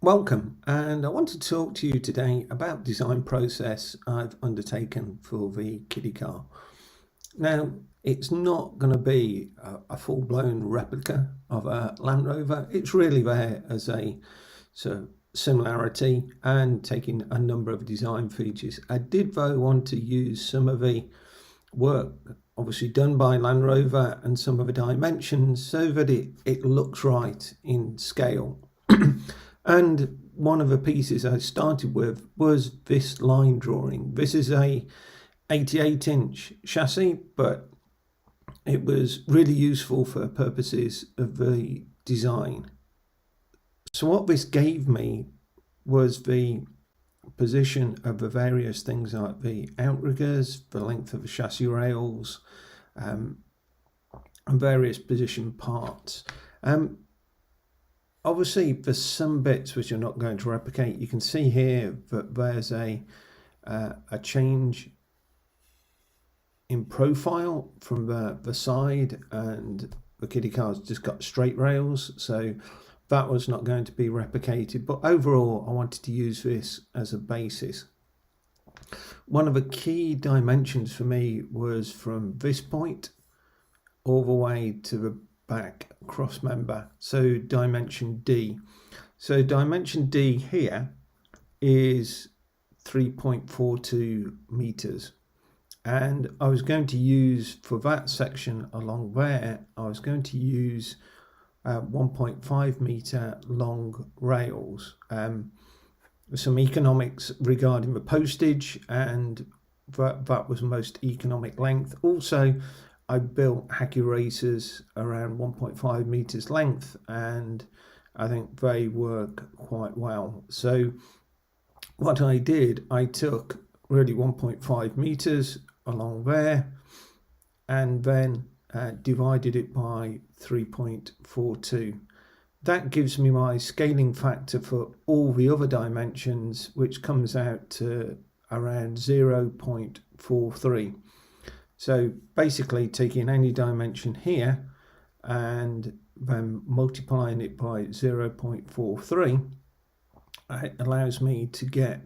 Welcome, and I want to talk to you today about the design process I've undertaken for the Kiddy Car. Now, it's not going to be a full-blown replica of a Land Rover. It's really there as a sort of similarity and taking a number of design features. I did, though, want to use some of the work obviously done by Land Rover and some of the dimensions so that it looks right in scale. And one of the pieces I started with was this line drawing. This is a 88-inch chassis, but it was really useful for purposes of the design. So what this gave me was the position of the various things like the outriggers, the length of the chassis rails, and various position parts. Obviously, there's some bits which are not going to replicate. You can see here that there's a change in profile from the side, and the Kiddy Car's just got straight rails, so that was not going to be replicated. But overall, I wanted to use this as a basis. One of the key dimensions for me was from this point all the way to the back cross member, so dimension D. So dimension D here is 3.42 meters, and I was going to use for that section along there, I was going to use 1.5 meter long rails. Some economics regarding the postage, and that was most economic length. Also, I built hacky racers around 1.5 meters length, and I think they work quite well. So what I did, I took really 1.5 meters along there and then divided it by 3.42. That gives me my scaling factor for all the other dimensions, which comes out to around 0.43. So basically taking any dimension here and then multiplying it by 0.43, it allows me to get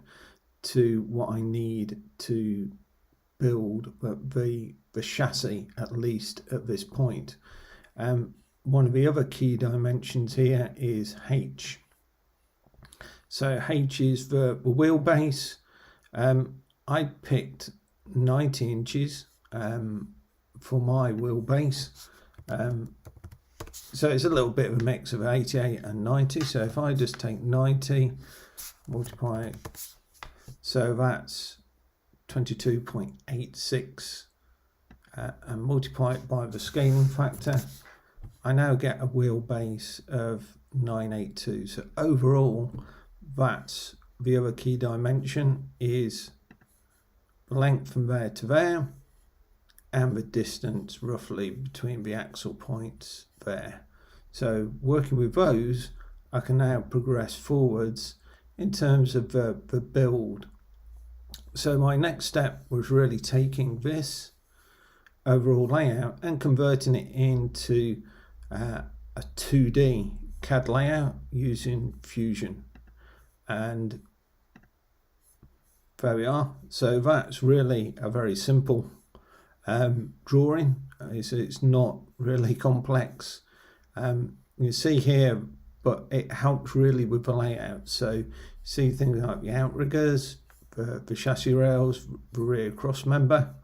to what I need to build the chassis, at least at this point. One of the other key dimensions here is H. So H is the wheelbase. I picked 90 inches for my wheelbase. So it's a little bit of a mix of 88 and 90. So if I just take 90, multiply it, so that's 22.86, and multiply it by the scaling factor, I now get a wheelbase of 982. So overall, that's the other key dimension, is the length from there to there and the distance roughly between the axle points there. So working with those, I can now progress forwards in terms of the build. So my next step was really taking this overall layout and converting it into a 2D CAD layout using Fusion, and there we are. So that's really a very simple drawing. It's not really complex. You see here, but it helps really with the layout. So you see things like the outriggers, the chassis rails, the rear cross member.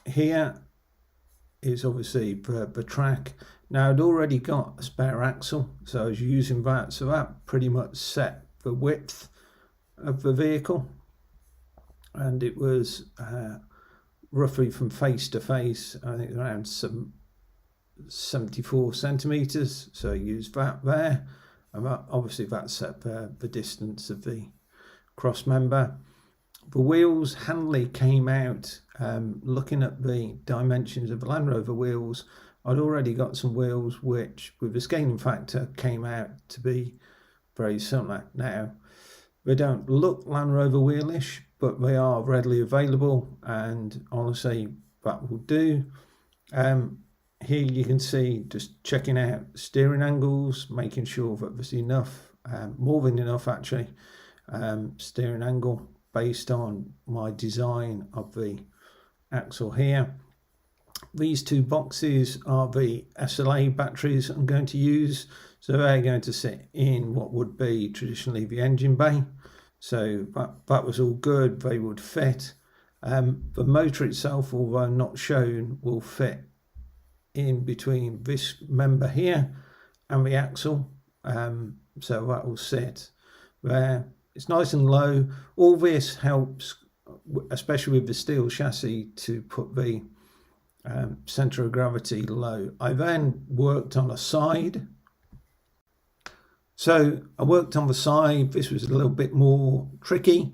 Here is obviously the track. Now I'd already got a spare axle, so I was using that. So that pretty much set the width of the vehicle, and it was roughly from face to face, I think around 74 centimeters. So I used that there, and that, obviously that set the distance of the cross member. The wheels handily came out, looking at the dimensions of the Land Rover wheels, I'd already got some wheels which, with the scaling factor, came out to be very similar. Now, they don't look Land Rover wheelish, but they are readily available, and honestly, that will do. Here you can see just checking out steering angles, making sure that there's enough more than enough actually, steering angle based on my design of the axle here. These two boxes are the SLA batteries I'm going to use. So they're going to sit in what would be traditionally the engine bay. So that was all good, they would fit. The motor itself, although not shown, will fit in between this member here and the axle. So that will sit there. It's nice and low. All this helps, especially with the steel chassis, to put the centre of gravity low. I then worked on a side. So I worked on the side. This was a little bit more tricky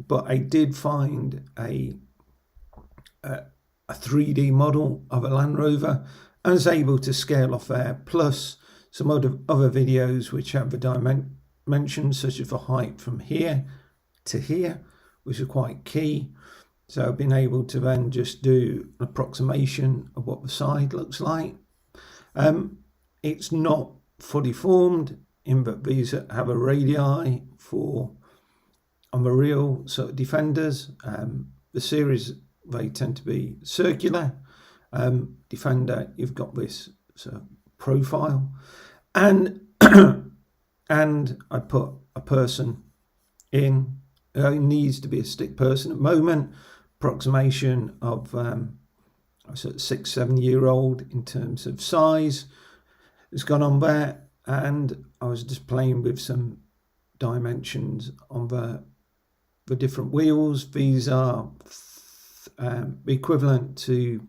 but I did find a 3D model of a Land Rover. I was able to scale off there, plus some other videos which have the dimensions, such as the height from here to here, which are quite key. So I've been able to then just do an approximation of what the side looks like. It's not fully formed in that these have a radii on the real sort of Defenders. The series, they tend to be circular. Defender, you've got this sort of profile, and and I put a person in. It needs to be a stick person at the moment. Approximation of a sort of 6-7 year old in terms of size has gone on there, and I was just playing with some dimensions on the different wheels. These are equivalent to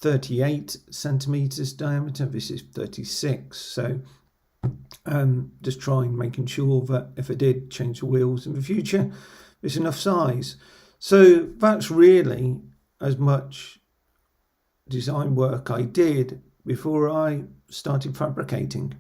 38 centimeters diameter. This is 36. So just trying making sure that if I did change the wheels in the future, there's enough size. So that's really as much design work I did before I started fabricating.